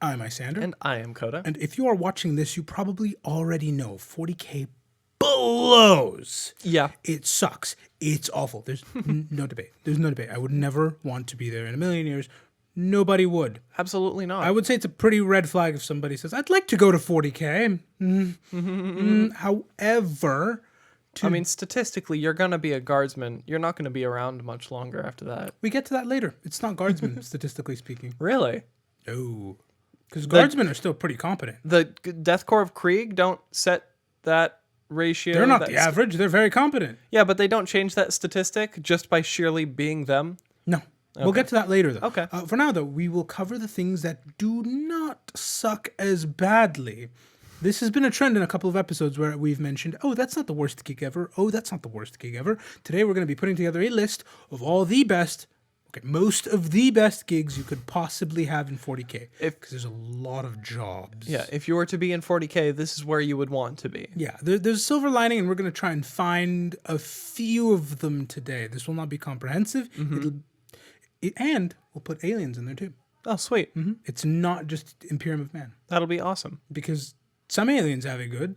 I'm Isyander. And I am Coda. And if you are watching this, you probably already know 40K blows. Yeah. It sucks. It's awful. There's no debate. There's no debate. I would never want to be there in a million years. Nobody would. Absolutely not. I would say it's a pretty red flag if somebody says, I'd like to go to 40K. However... I mean, statistically, you're going to be a guardsman. You're not going to be around much longer after that. We get to that later. It's not guardsmen, statistically speaking. Really? No. Because guardsmen are still pretty competent. The Death Corps of Krieg don't set that ratio. They're not the average. They're very competent. Yeah, but they don't change that statistic just by sheerly being them? No. Okay. We'll get to that later, though. Okay. For now, though, we will cover the things that do not suck as badly. This has been a trend in a couple of episodes where we've mentioned, oh, that's not the worst gig ever. Oh, that's not the worst gig ever. Today, we're going to be putting together a list of all the best, most of the best gigs you could possibly have in 40K. Because there's a lot of jobs. Yeah, if you were to be in 40K, this is where you would want to be. Yeah, there's a silver lining, and we're going to try and find a few of them today. This will not be comprehensive. And we'll put aliens in there, too. Oh, sweet. It's not just Imperium of Man. That'll be awesome. Because... some aliens have it good.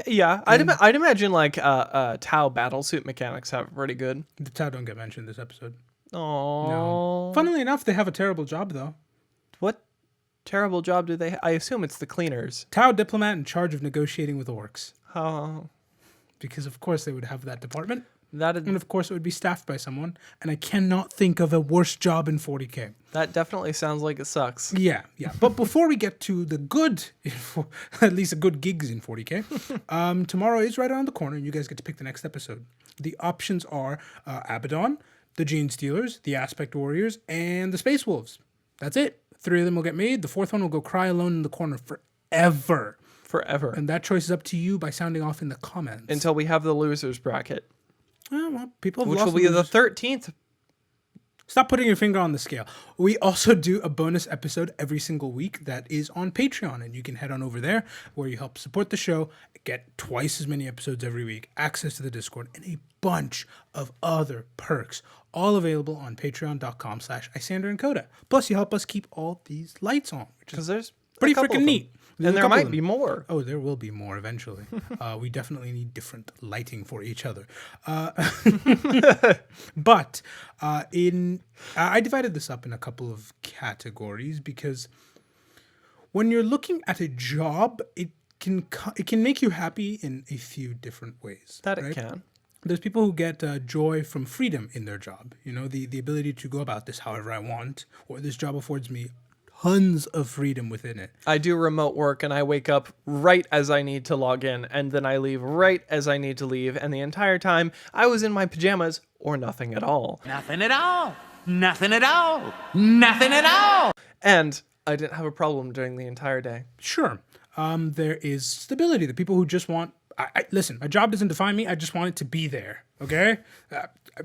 Yeah. I'd imagine like Tau battlesuit mechanics have it pretty good. The Tau don't get mentioned this episode. Oh. No. Funnily enough, they have a terrible job, though. What terrible job do they I assume it's the cleaners. Tau diplomat in charge of negotiating with orcs. Oh. Because, of course, they would have that department. And of course, it would be staffed by someone. And I cannot think of a worse job in 40K. That definitely sounds like it sucks. Yeah. But before we get to the good, at least the good gigs in 40K, tomorrow is right around the corner, and you guys get to pick the next episode. The options are Abaddon, the Gene Stealers, the Aspect Warriors, and the Space Wolves. That's it. 3 of them will get made. The 4th one will go cry alone in the corner forever. Forever. And that choice is up to you by sounding off in the comments. Until we have the losers bracket. Well, people have which lost will be the 13th. Stop putting your finger on the scale. We also do a bonus episode every single week that is on Patreon, and you can head on over there where you help support the show, get twice as many episodes every week, access to the Discord, and a bunch of other perks, all available on patreon.com/Isyander and Coda. Plus, you help us keep all these lights on, which is there's pretty freaking neat. And there might be more. Oh, there will be more eventually. We definitely need different lighting for each other. But I divided this up in a couple of categories because when you're looking at a job, it can make you happy in a few different ways. That it can. There's people who get joy from freedom in their job. You know, the ability to go about this however I want, or this job affords me tons of freedom within it. I do remote work and I wake up right as I need to log in, and then I leave right as I need to leave, and the entire time I was in my pajamas or nothing at all. Nothing at all. Nothing at all. Nothing at all. And I didn't have a problem during the entire day. Sure. There is stability. The people who just want... listen, a job doesn't define me. I just want it to be there, okay?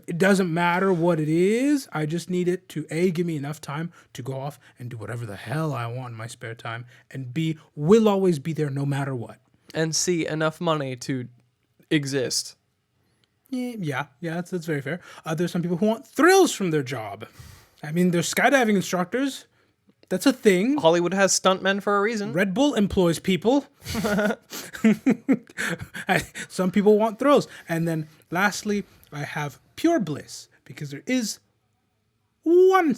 It doesn't matter what it is. I just need it to, A, give me enough time to go off and do whatever the hell I want in my spare time, and B, will always be there no matter what. And C, enough money to exist. Yeah, that's very fair. There's some people who want thrills from their job. I mean, there's skydiving instructors. That's a thing. Hollywood has stuntmen for a reason. Red Bull employs people. Some people want thrills. And then lastly, I have pure bliss, because there is one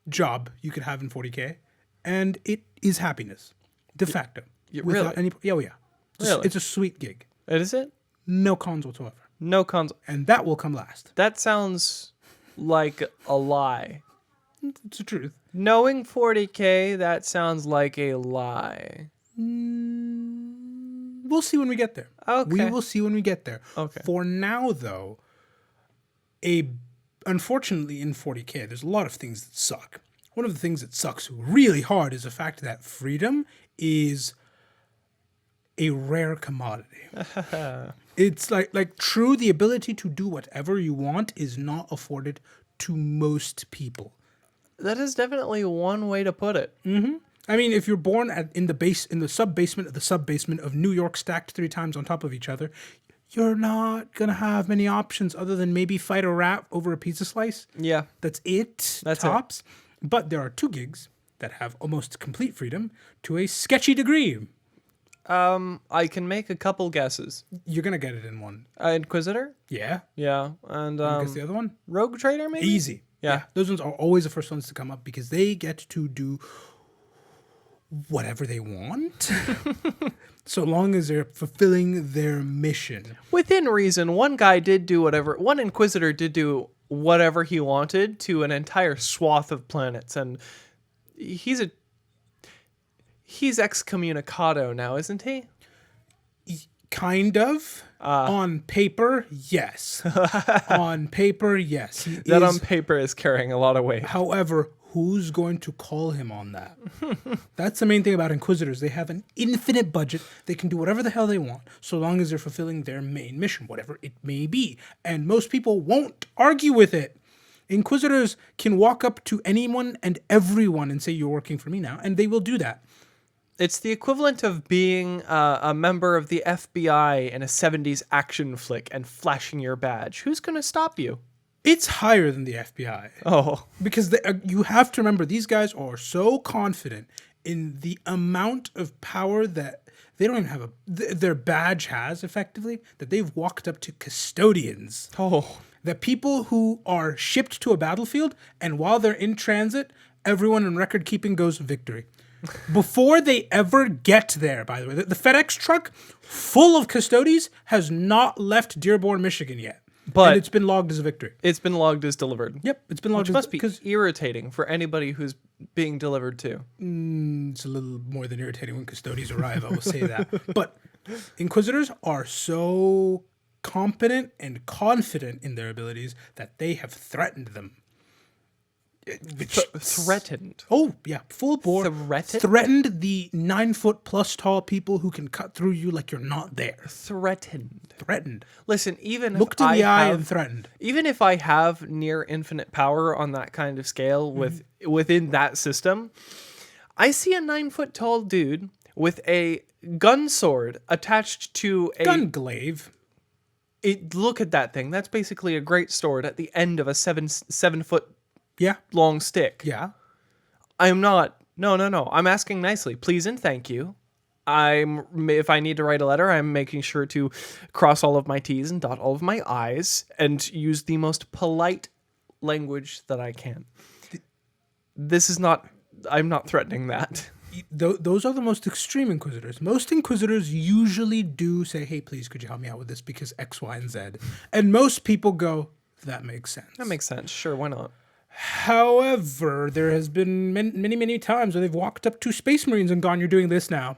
job you could have in 40K, and it is happiness, de facto. Really? Really? It's a sweet gig. Is it? No cons whatsoever. No cons. And that will come last. That sounds like a lie. It's the truth. Knowing 40K, that sounds like a lie. We'll see when we get there. Okay. We will see when we get there. Okay. For now, though, unfortunately in 40K, there's a lot of things that suck. One of the things that sucks really hard is the fact that freedom is a rare commodity. It's like true, the ability to do whatever you want is not afforded to most people. That is definitely one way to put it. Mm-hmm. I mean, if you're born in the sub-basement of New York stacked 3 times on top of each other, you're not going to have many options other than maybe fight a rat over a pizza slice. Yeah. That's it. That's tops. But there are 2 gigs that have almost complete freedom to a sketchy degree. I can make a couple guesses. You're going to get it in one. Inquisitor? Yeah? Yeah. And Guess the other one? Rogue Trader, maybe? Easy. Yeah. Those ones are always the first ones to come up because they get to do whatever they want. So long as they're fulfilling their mission. Within reason, one Inquisitor did do whatever he wanted to an entire swath of planets, and he's excommunicado now, isn't he? Kind of. On paper, yes. On paper, yes. That on paper is carrying a lot of weight. However, who's going to call him on that? That's the main thing about Inquisitors. They have an infinite budget. They can do whatever the hell they want, so long as they're fulfilling their main mission, whatever it may be. And most people won't argue with it. Inquisitors can walk up to anyone and everyone and say, "You're working for me now," and they will do that. It's the equivalent of being a member of the FBI in a 70s action flick and flashing your badge. Who's going to stop you? It's higher than the FBI. Oh. Because you have to remember, these guys are so confident in the amount of power that they don't even have their badge has, effectively, that they've walked up to custodians. Oh. That people who are shipped to a battlefield, and while they're in transit, everyone in record keeping goes victory. Before they ever get there, by the way, the FedEx truck full of custodies has not left Dearborn, Michigan yet. But and it's been logged as a victory. It's been logged as delivered. Yep, it's been logged Which must be because irritating for anybody who's being delivered to. It's a little more than irritating when custodies arrive, I will say that. But Inquisitors are so competent and confident in their abilities that they have threatened them. Threatened. Oh, yeah. Full bore. Threatened? Threatened the 9-foot plus tall people who can cut through you like you're not there. Threatened. Threatened. Listen, even Looked if in the I eye have, and threatened. even if I have near infinite power on that kind of scale within that system, I see a 9-foot tall dude with a gun sword attached to a Gun glaive. Look at that thing. That's basically a great sword at the end of a 7-foot Yeah. long stick. Yeah. I'm not. No. I'm asking nicely. Please and thank you. If I need to write a letter, I'm making sure to cross all of my T's and dot all of my I's and use the most polite language that I can. This is not. I'm not threatening that. Those are the most extreme Inquisitors. Most Inquisitors usually do say, "Hey, please, could you help me out with this because X, Y, and Z?" And most people go, "That makes sense." That makes sense. Sure, why not? However, there has been many times where they've walked up to Space Marines and gone, "You're doing this now."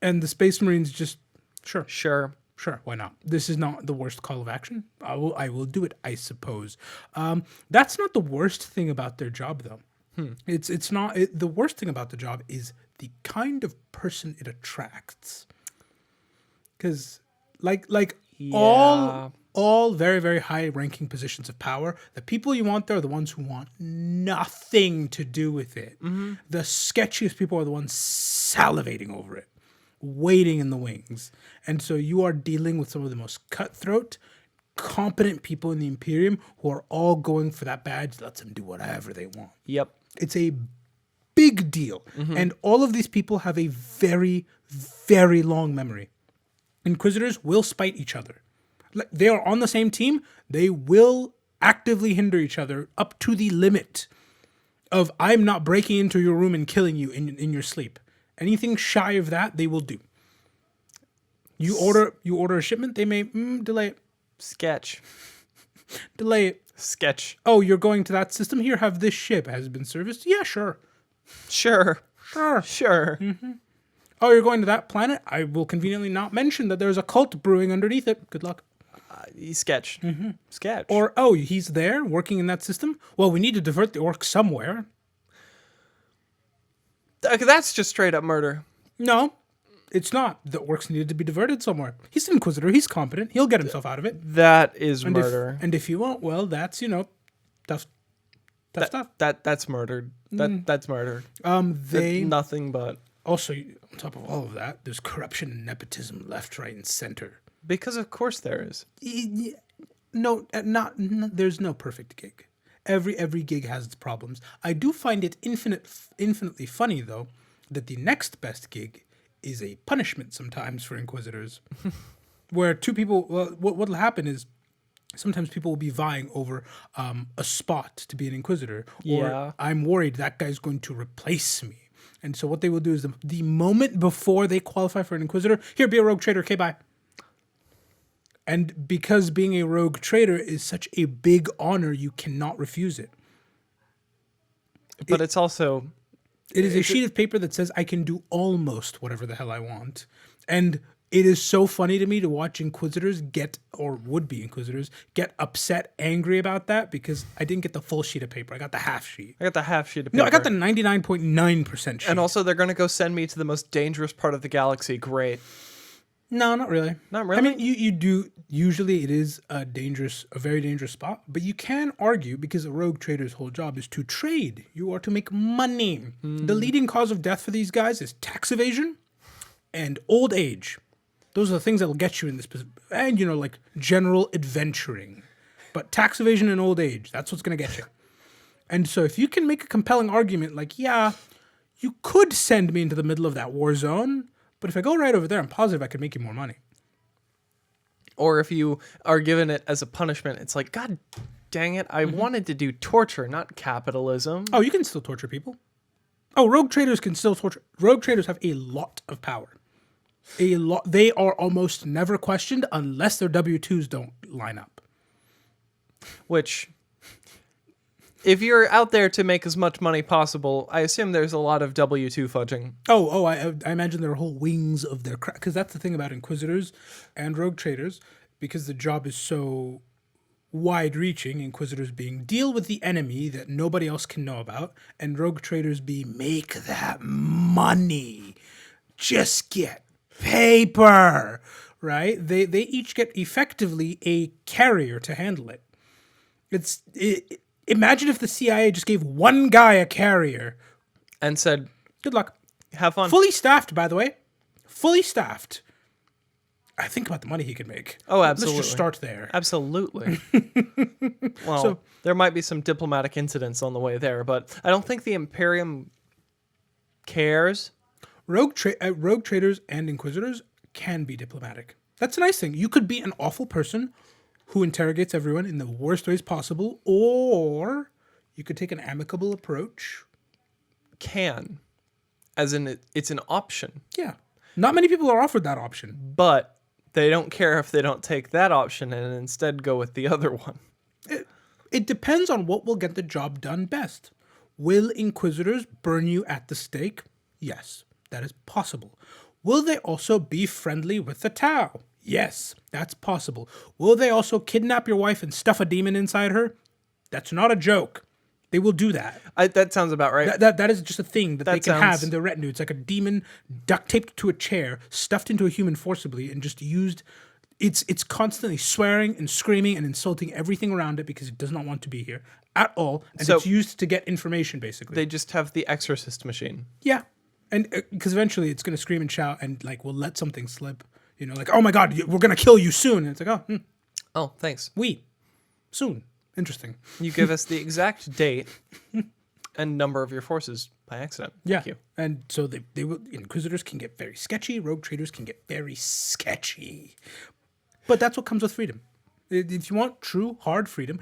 And the Space Marines just, sure, why not? This is not the worst call of action. I will do it, I suppose. That's not the worst thing about their job, though. It's not. The worst thing about the job is the kind of person it attracts. Because, all very, very high-ranking positions of power, the people you want there are the ones who want nothing to do with it. Mm-hmm. The sketchiest people are the ones salivating over it, waiting in the wings. And so you are dealing with some of the most cutthroat, competent people in the Imperium who are all going for that badge that lets them do whatever they want. Yep. It's a big deal. Mm-hmm. And all of these people have a very, very long memory. Inquisitors will spite each other. They are on the same team. They will actively hinder each other up to the limit of, "I'm not breaking into your room and killing you in your sleep." Anything shy of that, they will do. You order a shipment, they may delay it. Sketch. Delay it. Sketch. "Oh, you're going to that system? Here, have this ship. Has it been serviced?" "Yeah, sure." Sure. Mm-hmm. "Oh, you're going to that planet? I will conveniently not mention that there's a cult brewing underneath it. Good luck." Sketch. Mm-hmm. Sketch. Or, "Oh, he's there working in that system? Well, we need to divert the orcs somewhere." That's just straight up murder. No, it's not. The orcs needed to be diverted somewhere. He's an Inquisitor. He's competent. He'll get himself out of it. That is murder. And if you won't, well, that's, tough stuff. That's murdered. That's murder. Nothing but. Also, on top of all of that, there's corruption and nepotism left, right, and center. Because of course there is. No, there's no perfect gig. Every gig has its problems. I do find it infinitely funny, though, that the next best gig is a punishment sometimes for Inquisitors. Where two people, well, what'll happen is sometimes people will be vying over a spot to be an Inquisitor. Or Yeah. I'm worried that guy's going to replace me. And so what they will do is the moment before they qualify for an Inquisitor, here, be a Rogue Trader, okay, bye. And because being a Rogue Trader is such a big honor, you cannot refuse it. But it's also... It is a sheet of paper that says I can do almost whatever the hell I want. And it is so funny to me to watch Inquisitors would-be Inquisitors, get upset, angry about that because I didn't get the full sheet of paper. I got the half sheet. I got the half sheet of paper. No, I got the 99.9% sheet. And also, they're going to go send me to the most dangerous part of the galaxy. Great. No, not really. Not really? I mean, you do. Usually, it is a very dangerous spot. But you can argue because a rogue trader's whole job is to trade. You are to make money. The leading cause of death for these guys is tax evasion and old age. Those are the things that will get you in this position. And like general adventuring, but tax evasion and old age. That's what's going to get you. And so, if you can make a compelling argument, like, yeah, you could send me into the middle of that war zone. But if I go right over there, I'm positive I could make you more money. Or if you are given it as a punishment, it's like, God dang it, I wanted to do torture, not capitalism. Oh, you can still torture people. Oh, rogue traders can still torture. Rogue traders have a lot of power. A lot. They are almost never questioned unless their W-2s don't line up. Which, if you're out there to make as much money possible, I assume there's a lot of W-2 fudging. I imagine there are whole wings of their because that's the thing about Inquisitors and Rogue Traders, because the job is so wide-reaching. Inquisitors being deal with the enemy that nobody else can know about, and Rogue Traders be make that money, just get paper, right? They each get effectively a carrier to handle it. Imagine if the CIA just gave one guy a carrier. And said, Good luck. have fun. Fully staffed, by the way. Fully staffed. I think about the money he could make. Oh, absolutely. Let's just start there. Absolutely. Well, So- there might be some diplomatic incidents on the way there, but I don't think the Imperium cares. Rogue traders and Inquisitors can be diplomatic. That's a nice thing. You could be an awful person who interrogates everyone in the worst ways possible, or you could take an amicable approach. Can. As in, it's an option. Yeah. Not many people are offered that option. But they don't care if they don't take that option and instead go with the other one. It depends on what will get the job done best. Will Inquisitors burn you at the stake? Yes, that is possible. Will they also be friendly with the Tau? Yes, that's possible. Will they also kidnap your wife and stuff a demon inside her? That's not a joke. They will do that. That sounds about right. That is just a thing that they can have sounds- in their retinue. It's like a demon duct taped to a chair, stuffed into a human forcibly, and just used. It's constantly swearing and screaming and insulting everything around it because it does not want to be here at all, and So- it's used to get information basically. They just have the exorcist machine. Yeah, and because eventually it's going to scream and shout and like will let something slip. Like, oh my god, we're going to kill you soon. And it's like, oh, Oh, thanks. soon. Interesting. You give us the exact date and number of your forces by accident. Yeah. Thank you. And so they will. Inquisitors can get very sketchy. Rogue traders can get very sketchy. But that's what comes with freedom. If you want true, hard freedom,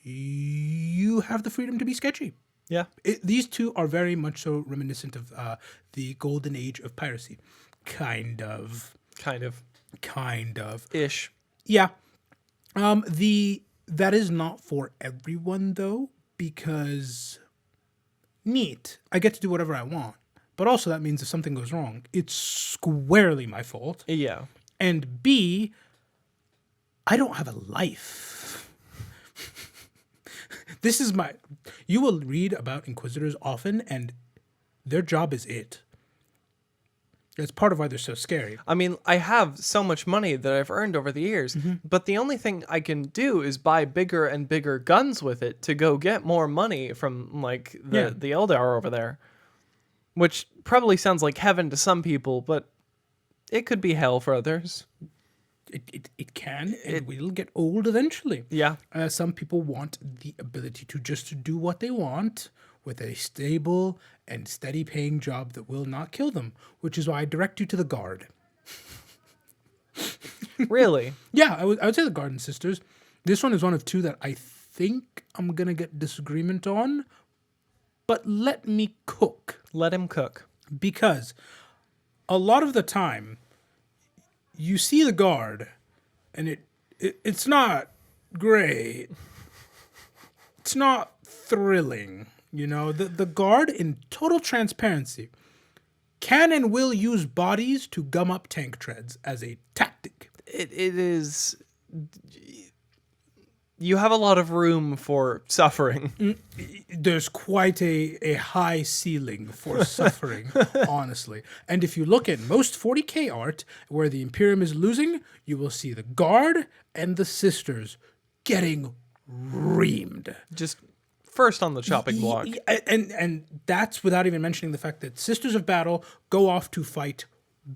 you have the freedom to be sketchy. Yeah. These two are very much so reminiscent of the golden age of piracy. Kind of. Ish. Yeah. That is not for everyone though, because neat. I get to do whatever I want. But also that means if something goes wrong, it's squarely my fault. Yeah. And B, I don't have a life. You will read about Inquisitors often, and their job is it. That's part of why they're so scary. I mean, I have so much money that I've earned over the years, but the only thing I can do is buy bigger and bigger guns with it to go get more money from like the Eldar over there. Which probably sounds like heaven to some people, but it could be hell for others. It can and will get old eventually. Yeah. Some people want the ability to just do what they want with a stable and steady paying job that will not kill them, which is why I direct you to the Guard. Really? Yeah, I would say the Guard and Sisters. This one is one of two that I think I'm going to get disagreement on, but let me cook. Let him cook. Because a lot of the time, you see the Guard, and it's not great. It's not thrilling. You know, the Guard, in total transparency, can and will use bodies to gum up tank treads as a tactic. It is... You have a lot of room for suffering. There's quite a high ceiling for suffering, honestly. And if you look at most 40k art, where the Imperium is losing, you will see the Guard and the Sisters getting reamed. Just first on the chopping block. And that's without even mentioning the fact that Sisters of Battle go off to fight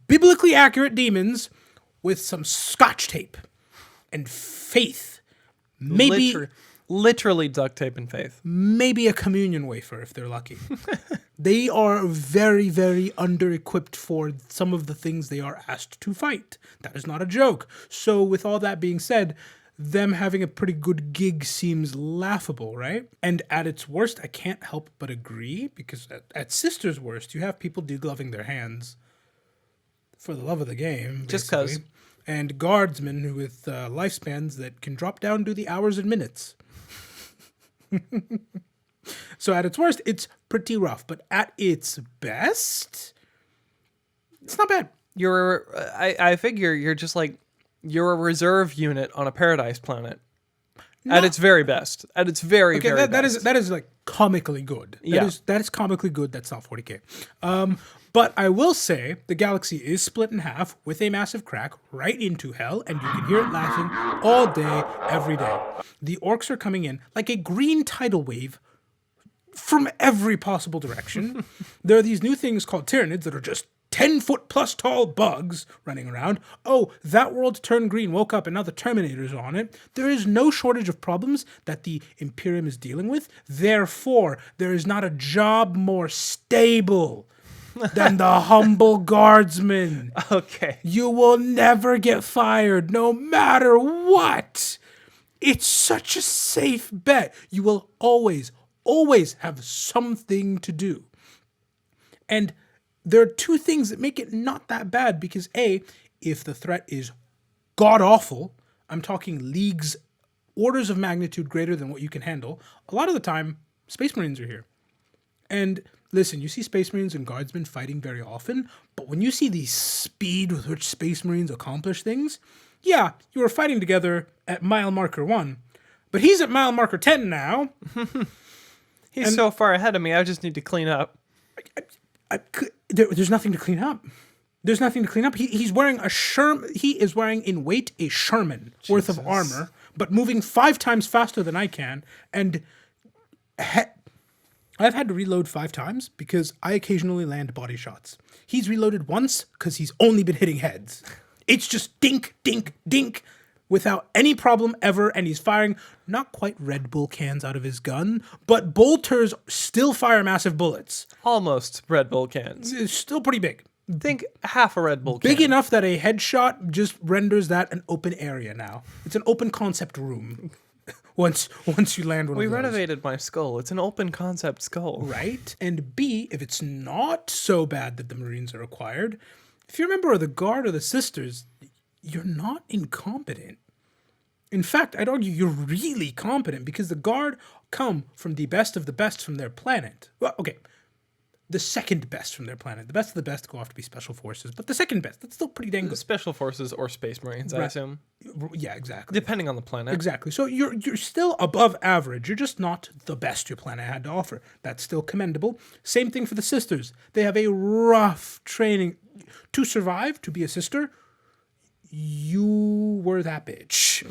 biblically accurate demons with some scotch tape and faith. Maybe Literally duct tape and faith. maybe a communion wafer if they're lucky. They are very, very under-equipped for some of the things they are asked to fight. That is not a joke. So with all that being said, them having a pretty good gig seems laughable, right? And at its worst, I can't help but agree, because at Sister's worst, you have people degloving their hands for the love of the game. Just basically. 'cause. And guardsmen with lifespans that can drop down to the hours and minutes. So at its worst, it's pretty rough. But at its best, it's not bad. I figure you're just like, you're a reserve unit on a paradise planet. At its very best. At its very, Okay, very that best. is like comically good. Yeah. That is comically good. That's not 40k. But I will say the galaxy is split in half with a massive crack right into hell, and you can hear it laughing all day, every day. The orcs are coming in like a green tidal wave from every possible direction. There are these new things called Tyranids that are just 10-foot plus tall bugs running around. Oh, that world turned green, woke up, and now the Terminator's on it. There is no shortage of problems that the Imperium is dealing with. Therefore, there is not a job more stable than the humble guardsman. Okay. You will never get fired, no matter what. It's such a safe bet. You will always have something to do. And there are two things that make it not that bad, because A, if the threat is god-awful, I'm talking leagues, orders of magnitude greater than what you can handle, a lot of the time, Space Marines are here. And listen, you see Space Marines and Guardsmen fighting very often, but when you see the speed with which Space Marines accomplish things, yeah, you were fighting together at mile marker 1, but he's at mile marker 10 now. He's so far ahead of me, I just need to clean up. There's nothing to clean up. There's nothing to clean up. He's wearing a Sherman. He is wearing in weight a Sherman worth of armor, but moving 5 times faster than I can. And I've had to reload 5 times because I occasionally land body shots. He's reloaded once because he's only been hitting heads. It's just dink, dink, dink without any problem ever. And he's firing not quite Red Bull cans out of his gun, but bolters still fire massive bullets. Almost Red Bull cans. It's still pretty big. Think half a Red Bull can. Big enough that a headshot just renders that an open area now. It's an open concept room. Once you land one of those. We renovated my skull. It's an open concept skull. Right? And B, if it's not so bad that the Marines are required, if you're a member of the Guard or the Sisters, you're not incompetent. In fact, I'd argue you're really competent, because the Guard come from the best of the best from their planet. Well, okay. The second best from their planet. The best of the best go off to be Special Forces, but the second best, that's still pretty dang good. Special Forces or Space Marines, I assume. Yeah, exactly. Depending on the planet. Exactly. So you're still above average. You're just not the best your planet had to offer. That's still commendable. Same thing for the Sisters. They have a rough training. To survive, to be a sister, you were that bitch.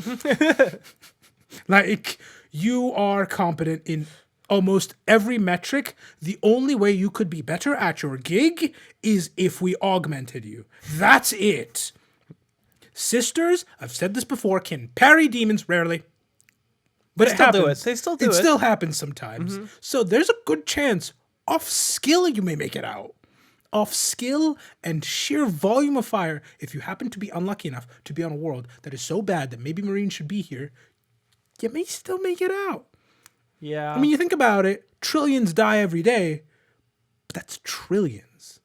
Like, you are competent in almost every metric. The only way you could be better at your gig is if we augmented you. That's it. Sisters, I've said this before, can parry demons rarely. But They still do it. They still do it. It still happens sometimes. So there's a good chance off skill you may make it out. Off skill and sheer volume of fire, if you happen to be unlucky enough to be on a world that is so bad that maybe Marines should be here, you may still make it out. Yeah. I mean, you think about it, trillions die every day, but that's trillions.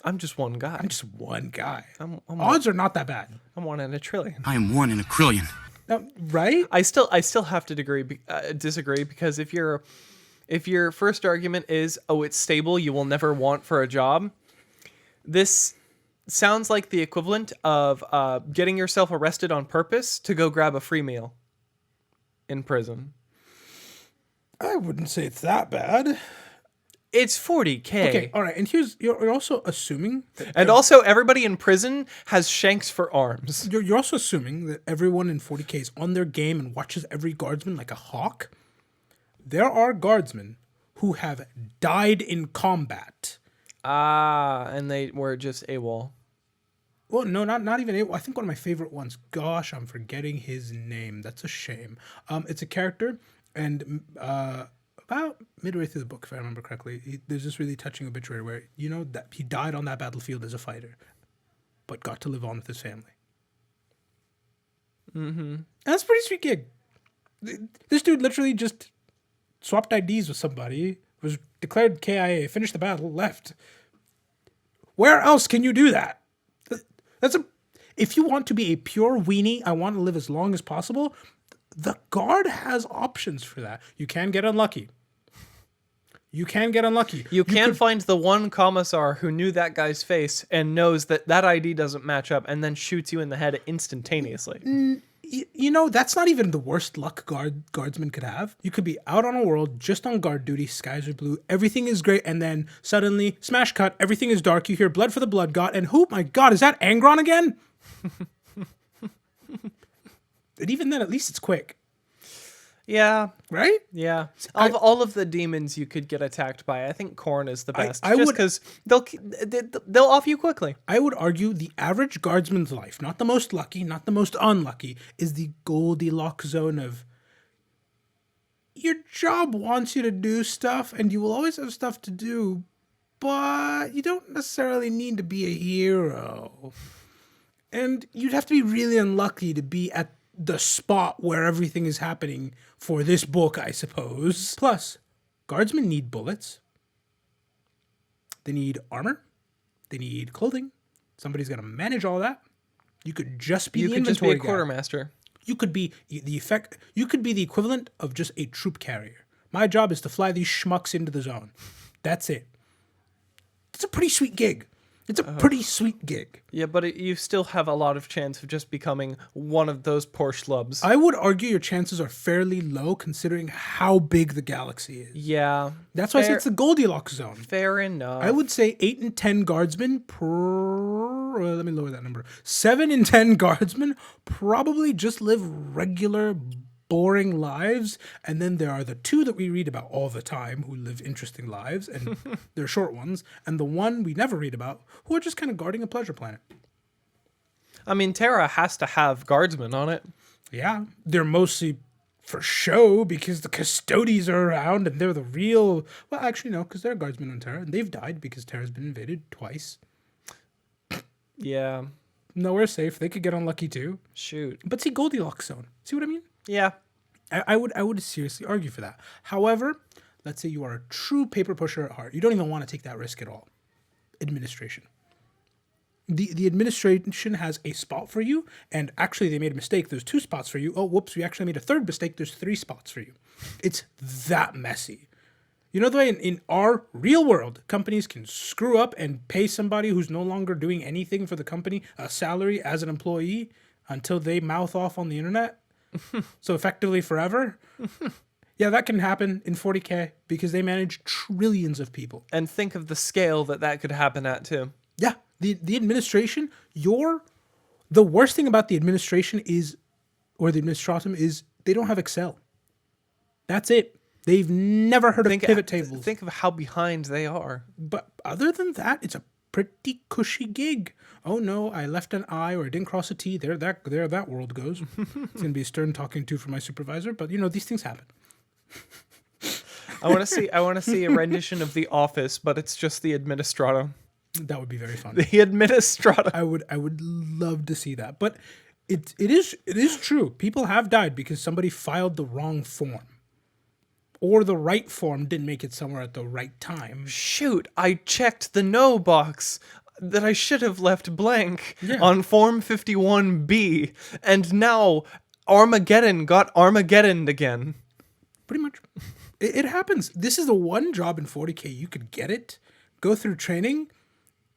I'm just one guy. I'm just one guy. I'm Odds are not that bad. I'm 1 in a trillion. I am 1 in a trillion. Right? I still have to disagree because if your first argument is, oh, it's stable, you will never want for a job, this sounds like the equivalent of getting yourself arrested on purpose to go grab a free meal in prison. I wouldn't say it's that bad. It's 40K. Okay, all right. And you're also assuming that And also, everybody in prison has shanks for arms. you're also assuming that everyone in 40K is on their game and watches every guardsman like a hawk. There are guardsmen who have died in combat. And they were just AWOL. Well, no, not even. I think one of my favorite ones. Gosh, I'm forgetting his name. That's a shame. It's a character, and about midway through the book, if I remember correctly, there's this really touching obituary where that he died on that battlefield as a fighter, but got to live on with his family. Mm-hmm. And that's a pretty sweet gig. This dude literally just swapped IDs with somebody, was declared KIA, finished the battle, left. Where else can you do that? If you want to be a pure weenie, I want to live as long as possible, the guard has options for that. You can get unlucky. You can find the one commissar who knew that guy's face and knows that ID doesn't match up and then shoots you in the head instantaneously. That's not even the worst luck guardsmen could have. You could be out on a world, just on guard duty, skies are blue, everything is great, and then suddenly, smash cut, everything is dark, you hear blood for the blood god, and oh my god, is that Angron again? And even then, at least it's quick. Yeah. Right? Yeah. All of the demons you could get attacked by, I think Khorne is the best. I just would, because they'll off you quickly. I would argue the average guardsman's life, not the most lucky, not the most unlucky, is the Goldilocks zone of your job wants you to do stuff and you will always have stuff to do, but you don't necessarily need to be a hero. And you'd have to be really unlucky to be at the spot where everything is happening for this book, I suppose. Plus, guardsmen need bullets. They need armor. They need clothing. Somebody's got to manage all that. You could just be the inventory just be a quartermaster. You could be You could be the equivalent of just a troop carrier. My job is to fly these schmucks into the zone. That's it. It's a pretty sweet gig. Yeah, but you still have a lot of chance of just becoming one of those poor schlubs. I would argue your chances are fairly low considering how big the galaxy is. Yeah. That's why I say it's the Goldilocks zone. Fair enough. I would say 8 and 10 guardsmen let me lower that number. 7 and 10 guardsmen probably just live regular, boring lives, and then there are the 2 that we read about all the time who live interesting lives, and they're short ones, and the 1 we never read about who are just kind of guarding a pleasure planet. I mean, Terra has to have guardsmen on it. Yeah, they're mostly for show because the custodies are around and they're the real... Well, actually, no, because they're guardsmen on Terra, and they've died because Terra's been invaded twice. Yeah. Nowhere safe. They could get unlucky too. Shoot. But see, Goldilocks zone. See what I mean? Yeah. I would seriously argue for that. However, let's say you are a true paper pusher at heart. You don't even want to take that risk at all. Administration. The administration has a spot for you, and actually they made a mistake. There's 2 spots for you. Oh, whoops, we actually made a 3rd mistake. There's 3 spots for you. It's that messy. You know the way in our real world, companies can screw up and pay somebody who's no longer doing anything for the company a salary as an employee until they mouth off on the internet? So effectively forever? Yeah, that can happen in 40K because they manage trillions of people. And think of the scale that could happen at, too. Yeah, the administration, the worst thing about the administration is, or the administratum is, they don't have Excel. That's it. They've never heard of pivot tables. Think of how behind they are. But other than that, it's a pretty cushy gig. Oh no, I left an I or I didn't cross a T. There that world goes. It's gonna be a stern talking to for my supervisor, but these things happen. I want to see a rendition of The Office, but it's just the administratum. That would be very fun. The administratum. I would love to see that. But it is true. People have died because somebody filed the wrong form. Or the right form didn't make it somewhere at the right time. Shoot, I checked the no box that I should have left blank Yeah. on Form 51B, and now Armageddon got Armageddoned again. Pretty much. It happens. This is the one job in 40K you could get it, go through training,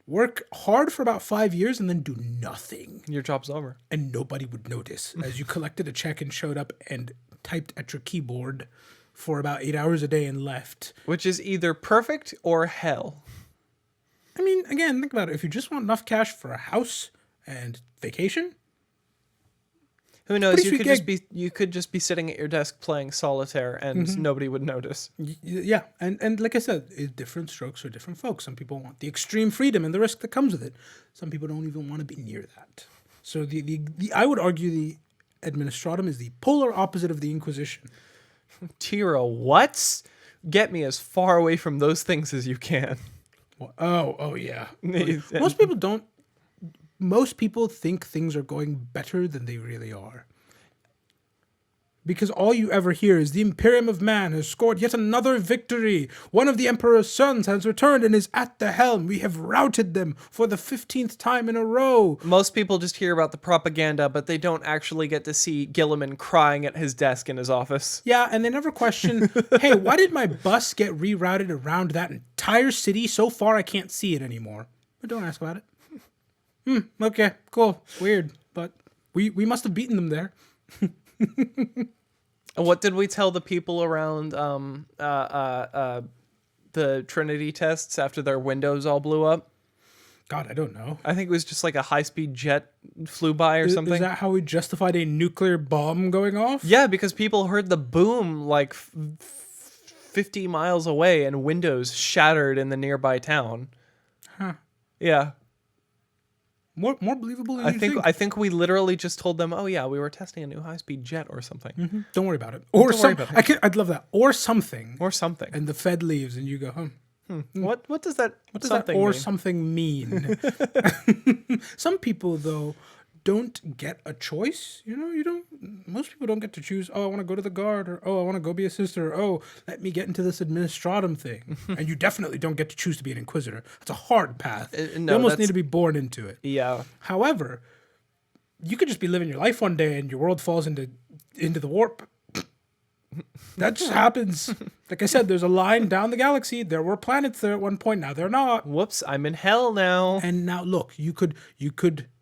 work hard for about 5 years, and then do nothing. Your job's over. And nobody would notice as you collected a check and showed up and typed at your keyboard for about 8 hours a day and left. Which is either perfect or hell. I mean, again, think about it. If you just want enough cash for a house and vacation, Who knows? pretty sweet You could just be sitting at your desk playing solitaire, and nobody would notice. yeah. And like I said, different strokes for different folks. Some people want the extreme freedom and the risk that comes with it. Some people don't even want to be near that. So the I would argue the administratum is the polar opposite of the Inquisition. Tira, what? Get me as far away from those things as you can. Well, oh yeah. Most people don't. Most people think things are going better than they really are. Because all you ever hear is the Imperium of Man has scored yet another victory. One of the Emperor's sons has returned and is at the helm. We have routed them for the 15th time in a row. Most people just hear about the propaganda, but they don't actually get to see Gilliman crying at his desk in his office. Yeah, and they never question, hey, why did my bus get rerouted around that entire city so far I can't see it anymore? But don't ask about it. Okay, cool. Weird. But we must have beaten them there. What did we tell the people around the Trinity tests after their windows all blew up? God, I don't know. I think it was just like a high-speed jet flew by or something. Is that how we justified a nuclear bomb going off? Yeah, because people heard the boom like 50 miles away and windows shattered in the nearby town. Huh. Yeah. More believable than you think. I think we literally just told them, "Oh yeah, we were testing a new high-speed jet or something." Don't worry about it. Or Don't worry about it. I'd love that. Or something. Or something. And the Fed leaves and you go, What does that something mean? Some people though don't get a choice. Most people don't get to choose, oh, I want to go to the guard, or oh, I want to go be a sister, or oh, let me get into this administratum thing. And you definitely don't get to choose to be an inquisitor. It's a hard path. You almost need to be born into it. Yeah. However, you could just be living your life one day and your world falls into the warp. That just happens. Like I said, there's a line down the galaxy. There were planets there at one point. Now they're not. Whoops, I'm in hell now. And now look, you could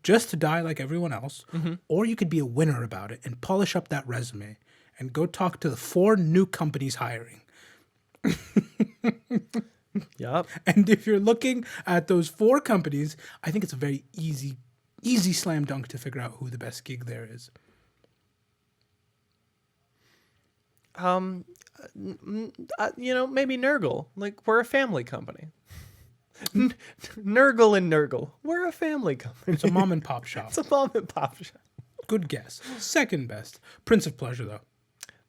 just die like everyone else, or you could be a winner about it and polish up that resume and go talk to the 4 new companies hiring. Yup. And if you're looking at those 4 companies, I think it's a very easy slam dunk to figure out who the best gig there is. Maybe Nurgle. Like, we're a family company. Nurgle and Nurgle. We're a family company. It's a mom and pop shop. It's a mom and pop shop. Good guess. Second best. Prince of Pleasure, though.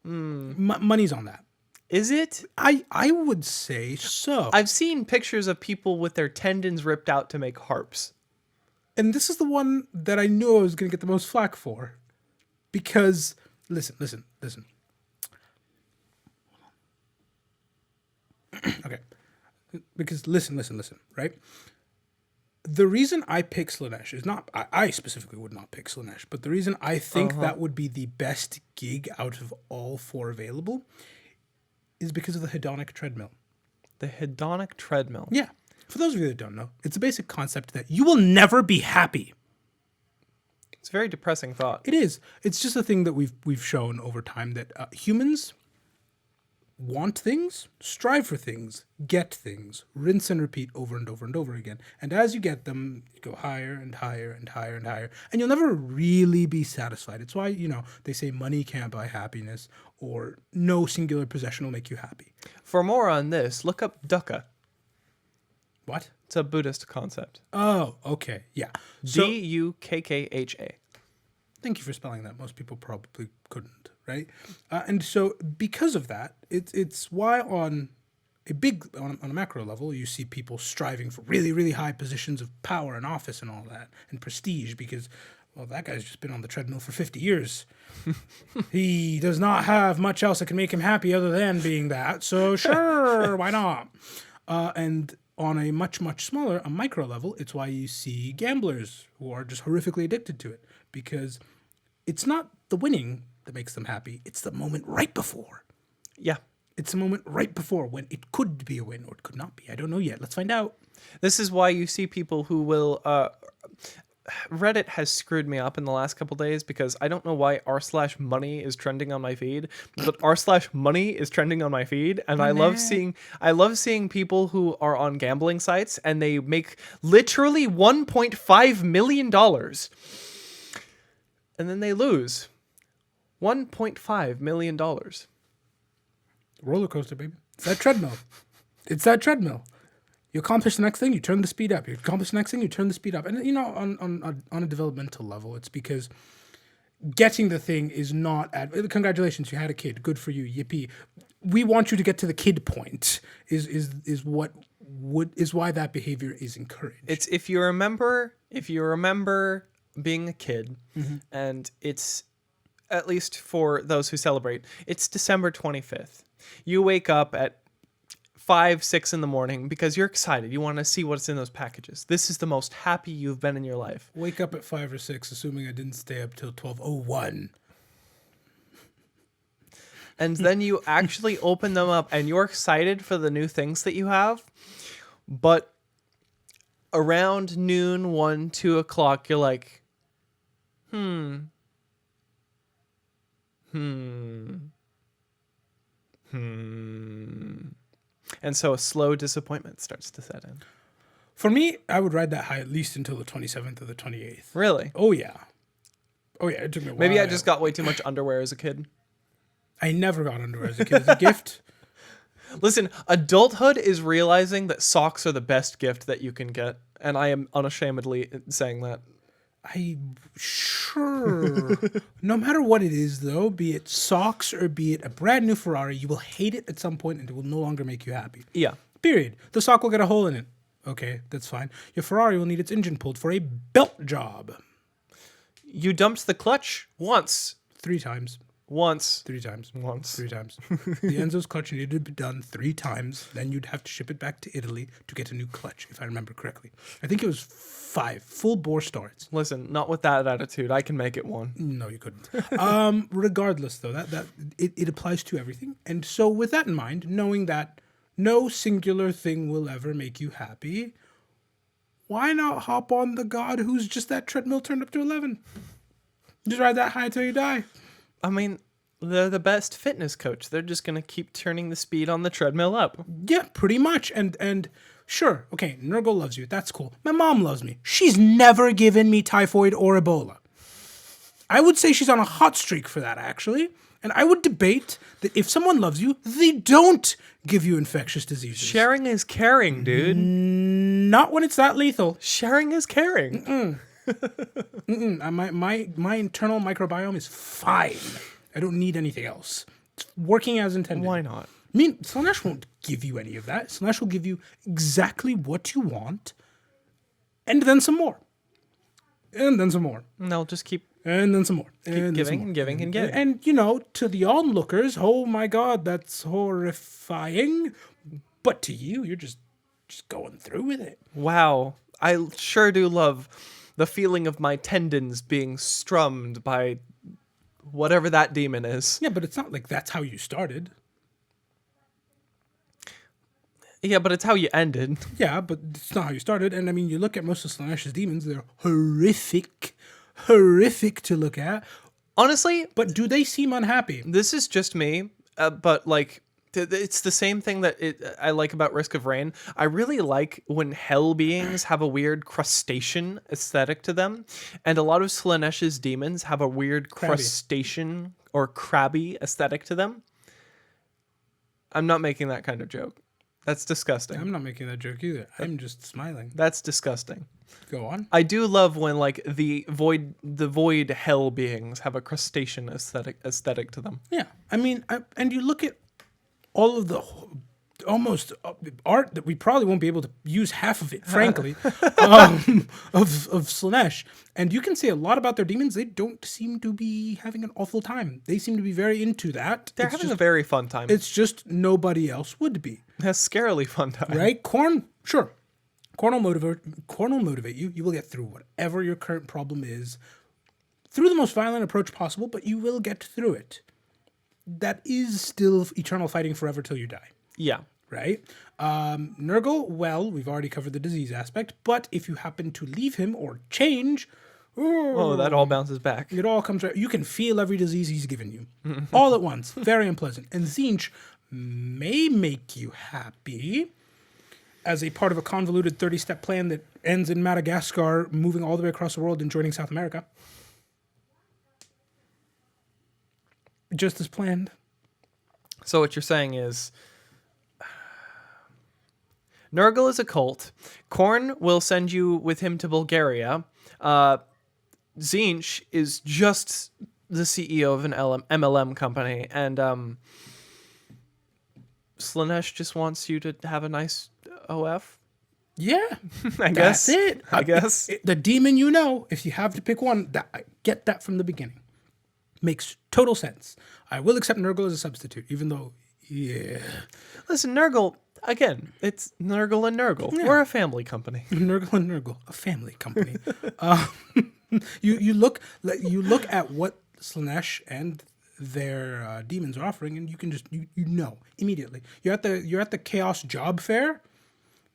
Money's on that. Is it? I would say so. I've seen pictures of people with their tendons ripped out to make harps. And this is the one that I knew I was going to get the most flack for. Because, listen. Okay. Because listen, right? The reason I pick Slaanesh is not, I specifically would not pick Slaanesh, but the reason I think that would be the best gig out of all 4 available is because of the hedonic treadmill. The hedonic treadmill. Yeah. For those of you that don't know, it's a basic concept that you will never be happy. It's a very depressing thought. It is. It's just a thing that we've shown over time that humans want things, strive for things, get things, rinse and repeat over and over and over again. And as you get them, you go higher and higher and higher and higher, and you'll never really be satisfied. It's why, they say money can't buy happiness, or no singular possession will make you happy. For more on this, look up dukkha. What? It's It's a Buddhist concept. Oh, okay. Yeah. So Dukkha. thank you for spelling that. Most people probably couldn't, right? And so because of that, it's why on a macro level, you see people striving for really, really high positions of power and office and all that and prestige because, well, that guy's just been on the treadmill for 50 years. He does not have much else that can make him happy other than being that. So sure, why not? And on a much, much smaller, a micro level, it's why you see gamblers who are just horrifically addicted to it because it's not the winning that makes them happy. It's the moment right before. Yeah. It's the moment right before when it could be a win or it could not be. I don't know yet. Let's find out. This is why you see people who will... Reddit has screwed me up in the last couple days because I don't know why r/money is trending on my feed, but r/money is trending on my feed, and I love seeing people who are on gambling sites and they make literally $1.5 million, and then they lose $1.5 million. Roller coaster, baby. It's that treadmill. It's that treadmill. You accomplish the next thing, you turn the speed up. You accomplish the next thing, you turn the speed up. And, you know, on a developmental level, it's because getting the thing is not... Congratulations, you had a kid. Good for you. Yippee. We want you to get to the kid point is why that behavior is encouraged. It's if you remember being a kid, and it's, at least for those who celebrate, it's December 25th. You wake up at 5, 6 in the morning because you're excited. You want to see what's in those packages. This is the most happy you've been in your life. Wake up at 5 or 6, assuming I didn't stay up till 12:01. And then you actually open them up and you're excited for the new things that you have. But around noon, 1, 2 o'clock, you're like, And so a slow disappointment starts to set in. For me, I would ride that high at least until the 27th or the 28th. Really? Oh, yeah. Oh, yeah. It took me a while. Maybe I just got way too much underwear as a kid. I never got underwear as a kid. As a gift. Listen, adulthood is realizing that socks are the best gift that you can get. And I am unashamedly saying that. Sure. No matter what it is, though, be it socks or be it a brand new Ferrari, you will hate it at some point and it will no longer make you happy. Yeah. Period. The sock will get a hole in it. Okay, that's fine. Your Ferrari will need its engine pulled for a belt job. You dumped the clutch once. 3 times. Once. 3 times. Once. 3 times. The Enzo's clutch needed to be done 3 times. Then you'd have to ship it back to Italy to get a new clutch, if I remember correctly. I think it was 5 full bore starts. Listen, not with that attitude. I can make it 1. No, you couldn't. Regardless, though, that it applies to everything. And so with that in mind, knowing that no singular thing will ever make you happy, why not hop on the god who's just that treadmill turned up to 11? Just ride that high till you die. I mean, they're the best fitness coach. They're just going to keep turning the speed on the treadmill up. Yeah, pretty much. And sure, okay, Nurgle loves you. That's cool. My mom loves me. She's never given me typhoid or Ebola. I would say she's on a hot streak for that, actually. And I would debate that if someone loves you, they don't give you infectious diseases. Sharing is caring, dude. Not when it's that lethal. Sharing is caring. My internal microbiome is fine. I don't need anything else. It's working as intended. Why not? I mean, Slaanesh won't give you any of that. Slaanesh will give you exactly what you want, and then some more. And then some more. No, just keep And then some more. giving and giving and giving. And, you know, to the onlookers, oh my God, that's horrifying. But to you, you're just going through with it. Wow. I sure do love the feeling of my tendons being strummed by whatever that demon is. Yeah, but it's not like that's how you started. Yeah, but it's how you ended. Yeah, but it's not how you started. And I mean, you look at most of Slaanesh's demons, they're horrific to look at. Honestly, But do they seem unhappy? this is just me, but like it's the same thing that I like about Risk of Rain. I really like when hell beings have a weird crustacean aesthetic to them, and a lot of Slaanesh's demons have a weird crustacean or crabby aesthetic to them. I'm not making that kind of joke. That's disgusting. I'm not making that joke either. I'm just smiling. That's disgusting. Go on. I do love when like the void hell beings have a crustacean aesthetic to them. Yeah. I mean, and you look at all of the almost art that we probably won't be able to use half of it, frankly, of Slaanesh. And you can say a lot about their demons. They don't seem to be having an awful time. They seem to be very into that. They're having a very fun time. It's just nobody else would be. A scarily fun time. Right? Corn, sure. Corn will motivate you. You will get through whatever your current problem is through the most violent approach possible, but you will get through it. That is still eternal fighting forever till you die. Yeah. Right? Nurgle, well, we've already covered the disease aspect, but if you happen to leave him or change, that all bounces back. it all comes right. You can feel every disease he's given you all at once. Very unpleasant. And Tzeentch may make you happy as a part of a convoluted 30-step plan that ends in Madagascar, moving all the way across the world and joining South America. Just as planned. So what you're saying is Nurgle is a cult. Korn will send you with him to Bulgaria. Tzeentch is just the CEO of an MLM company. And Slaanesh just wants you to have a nice OF. Yeah. I guess. That's it. I guess. The demon you know, if you have to pick one, get that from the beginning. Makes total sense. I will accept Nurgle as a substitute, even though, yeah. Listen, Nurgle, again, it's Nurgle and Nurgle. Yeah. We're a family company. Nurgle and Nurgle, a family company. You look at what Slaanesh and their demons are offering, and you can just you know immediately. You're at the Chaos Job Fair.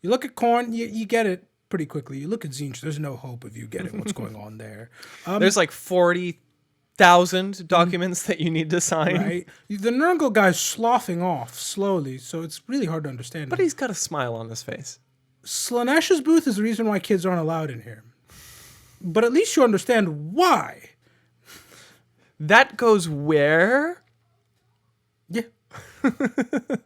You look at Korn, you get it pretty quickly. You look at Tzeentch, there's no hope of you getting what's going on there. There's like 40,000 documents that you need to sign. Right? The Nurgle guy's sloughing off slowly, so it's really hard to understand. But he's got a smile on his face. Slaanesh's booth is the reason why kids aren't allowed in here. But at least you understand why. That goes where? Yeah.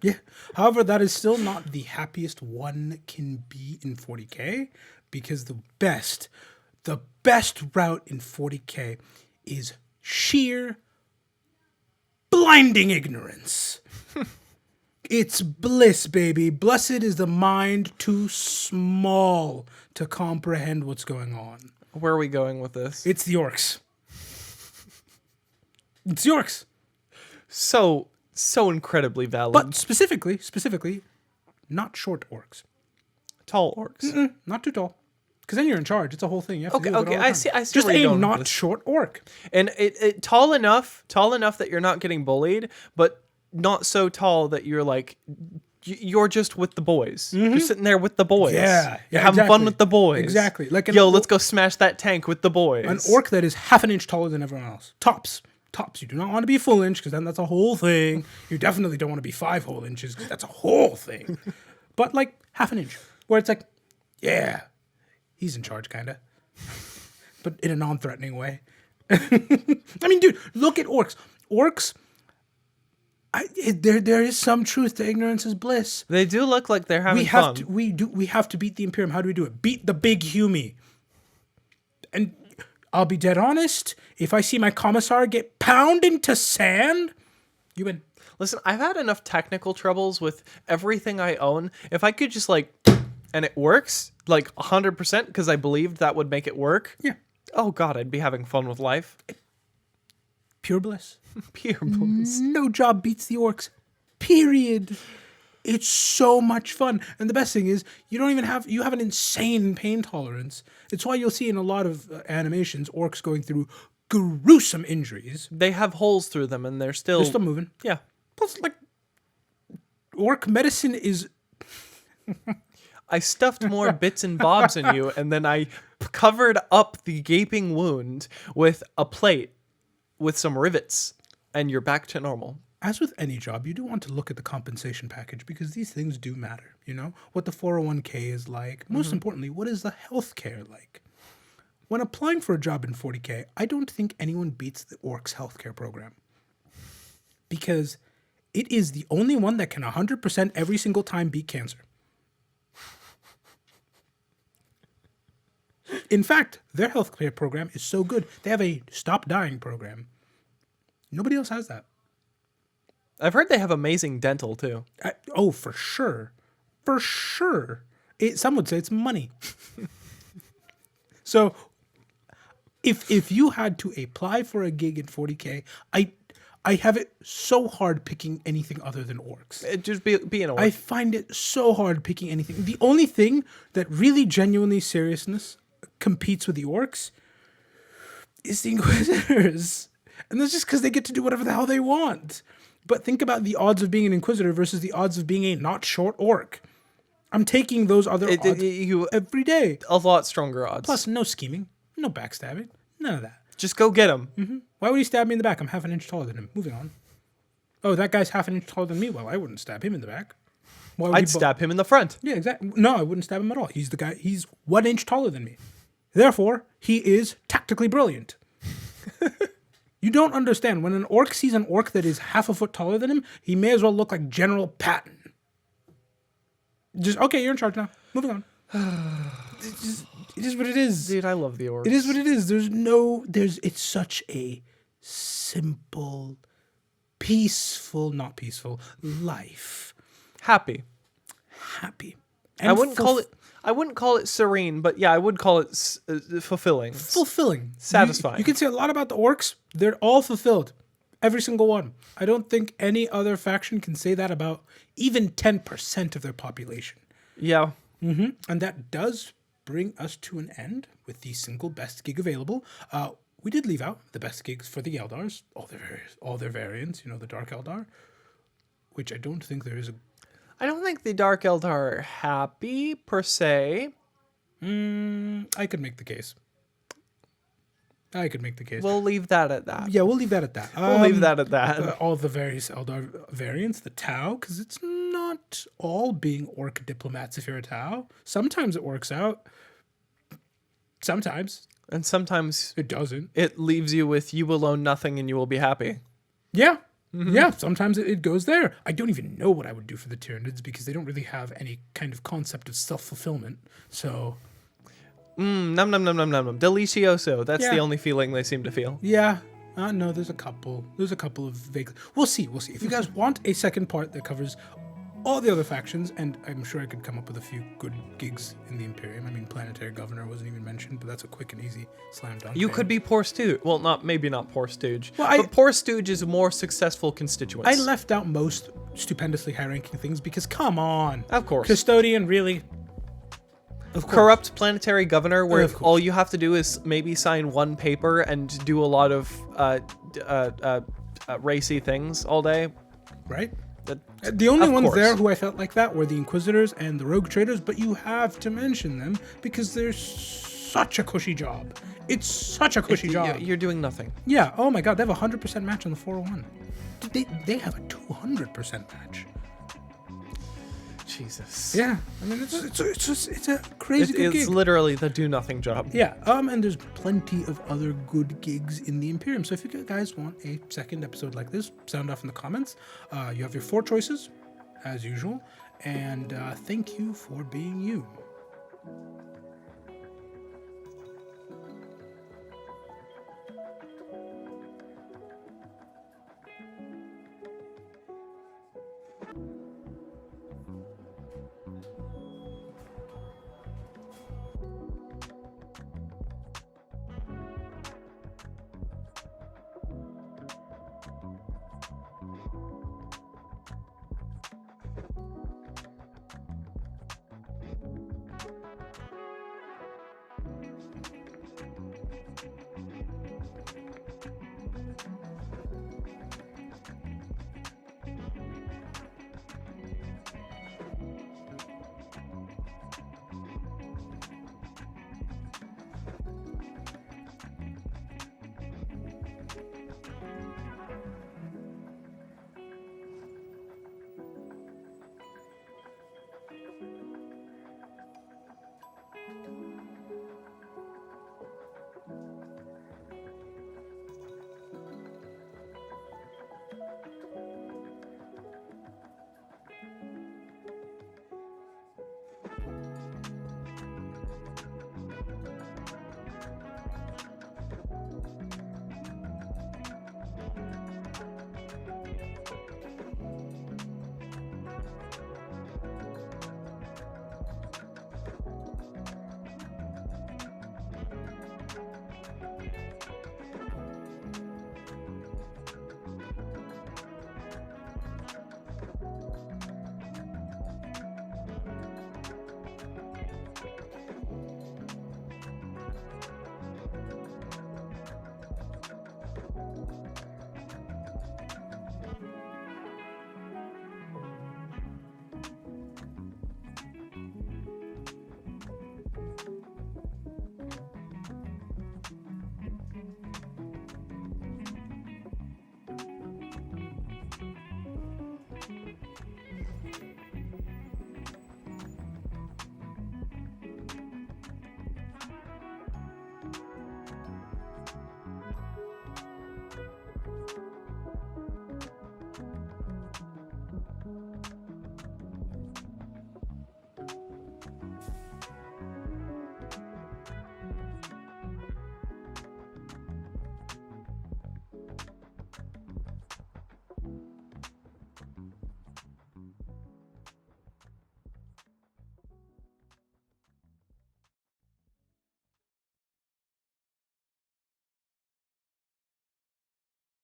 Yeah. However, that is still not the happiest one can be in 40K, because the best route in 40K is sheer blinding ignorance. It's bliss, baby. Blessed is the mind too small to comprehend what's going on. Where are we going with this? It's the orcs. It's the orcs. So incredibly valid. But specifically, not short orcs. Tall orcs. Not too tall. Because then you're in charge. It's a whole thing. You have to deal with it all the I time. see Just where you're a going with not this. short orc. And it tall enough that you're not getting bullied, but not so tall that you're like you're just with the boys. You're sitting there with the boys. Yeah, You're having exactly. fun with the boys. Exactly. Like let's go smash that tank with the boys. An orc that is half an inch taller than everyone else. Tops. You do not want to be a full inch, because then that's a whole thing. You definitely don't want to be 5 whole inches, because that's a whole thing. But like half an inch, where it's like, yeah, he's in charge, kind of. But in a non-threatening way. I mean, dude, look at orcs. Orcs, there is some truth to ignorance is bliss. They do look like they're having We fun. have to beat the Imperium. How do we do it? Beat the big Humie. And I'll be dead honest. If I see my commissar get pounded into sand, you win. Listen, I've had enough technical troubles with everything I own. If I could just and it works 100% because I believed that would make it work. Yeah. Oh God, I'd be having fun with life. Pure bliss. Pure bliss. No job beats the orcs. Period. It's so much fun. And the best thing is, you have an insane pain tolerance. It's why you'll see in a lot of animations, orcs going through gruesome injuries. They have holes through them and they're still moving. Yeah. Plus, orc medicine is... I stuffed more bits and bobs in you, and then I covered up the gaping wound with a plate with some rivets, and you're back to normal. As with any job, you do want to look at the compensation package, because these things do matter, What the 401k is like. Most importantly, what is the healthcare like? When applying for a job in 40K, I don't think anyone beats the orcs healthcare program. Because It is the only one that can 100% every single time beat cancer. In fact, their healthcare program is so good, they have a stop dying program. Nobody else has that. I've heard they have amazing dental too. Oh, for sure. For sure. Some would say it's money. So, if you had to apply for a gig in 40K, I have it so hard picking anything other than orcs. Just be an orc. I find it so hard picking anything. The only thing that really genuinely seriousness competes with the orcs is the Inquisitors. And that's just because they get to do whatever the hell they want. But think about the odds of being an Inquisitor versus the odds of being a not short orc. I'm taking those other odds every day. A lot stronger odds. Plus, no scheming, no backstabbing, none of that. Just go get him. Why would he stab me in the back? I'm half an inch taller than him. Moving on. Oh, that guy's half an inch taller than me. Well, I wouldn't stab him in the back. Why would I'd stab him in the front. Yeah, exactly. No, I wouldn't stab him at all. He's the guy. He's 1 inch taller than me. Therefore, he is tactically brilliant. You don't understand. When an orc sees an orc that is half a foot taller than him, he may as well look like General Patton. Just, okay, you're in charge now. Moving on. It is what it is. Dude, I love the orcs. It is what it is. It's such a simple, peaceful, not peaceful, life. Happy. And I wouldn't call it serene, but yeah, I would call it fulfilling. Fulfilling. Satisfying. You can say a lot about the orcs. They're all fulfilled. Every single one. I don't think any other faction can say that about even 10% of their population. Yeah. And that does bring us to an end with the single best gig available. We did leave out the best gigs for the Eldars, all their variants, the Dark Eldar, which I don't think there is a... I don't think the Dark Eldar are happy, per se. I could make the case. We'll leave that at that. Yeah, we'll leave that at that. We'll leave that at that. All the various Eldar variants, the Tau, because it's not all being orc diplomats if you're a Tau. Sometimes it works out. Sometimes. And sometimes it doesn't. It leaves you with you will own nothing and you will be happy. Yeah. Yeah, sometimes it goes there. I don't even know what I would do for the Tyranids because they don't really have any kind of concept of self-fulfillment. So... Num num num num num. Delicioso. That's the only feeling they seem to feel. Yeah. No, there's a couple. There's a couple of vague... We'll see. If you guys want a second part that covers all the other factions, and I'm sure I could come up with a few good gigs in the Imperium. I mean, Planetary Governor wasn't even mentioned, but that's a quick and easy slam dunk. You could be Poor Stooge. Well, maybe not Poor Stooge. Well, but Poor Stooge is a more successful constituent. I left out most stupendously high-ranking things because, come on. Of course. Custodian, really? Corrupt Planetary Governor, where all you have to do is maybe sign one paper and do a lot of racy things all day. Right? The only ones there who I felt like that were the Inquisitors and the Rogue Traders, but you have to mention them because they're such a cushy job. It's such a cushy job. You're doing nothing. Yeah. Oh my God, they have a 100% match on the 401. They have a 200% match. Jesus. Yeah. I mean, it's a crazy good gig. It's literally the do nothing job. Yeah. And there's plenty of other good gigs in the Imperium. So if you guys want a second episode like this, sound off in the comments. You have your 4 choices, as usual. And thank you for being you.